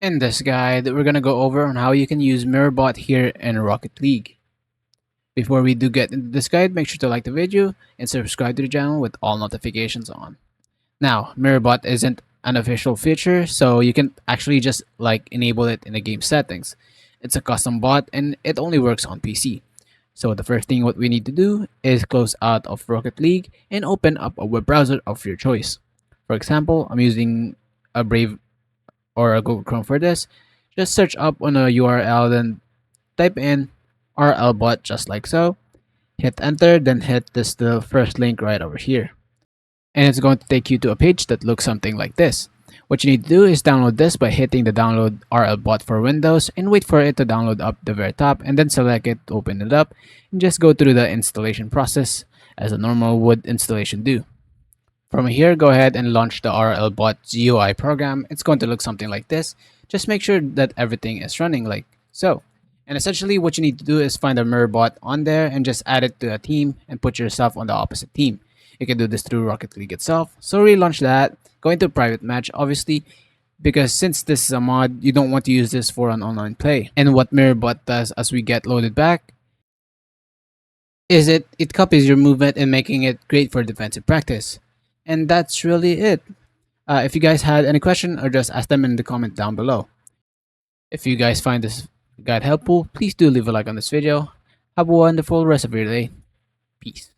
In this guide, we're gonna go over on how you can use MirrorBot here in Rocket League. Before we do get into this guide, make sure to like the video and subscribe to the channel with all notifications on. Now, MirrorBot isn't an official feature, so you can actually just enable it in the game settings. It's a custom bot and it only works on PC. So the first thing what we need to do is close out of Rocket League and open up a web browser of your choice. For example, I'm using a Brave or a Google Chrome for this. Just search up on a URL, then type in RLBot just like so. Hit enter, then hit the first link right over here. And it's going to take you to a page that looks something like this. What you need to do is download this by hitting the download RLBot for Windows and wait for it to download up the very top and then select it, open it up, and just go through the installation process as a normal would installation do. From here, go ahead and launch the RLBot GUI program. It's going to look something like this. Just make sure that everything is running like so. And essentially what you need to do is find a MirrorBot on there and just add it to a team and put yourself on the opposite team. You can do this through Rocket League itself. So relaunch that, go into private match obviously, because since this is a mod, you don't want to use this for an online play. And what MirrorBot does as we get loaded back is it copies your movement and making it great for defensive practice. And that's really it. If you guys had any question, or just ask them in the comment down below. If you guys find this guide helpful, please do leave a like on this video. Have a wonderful rest of your day. Peace.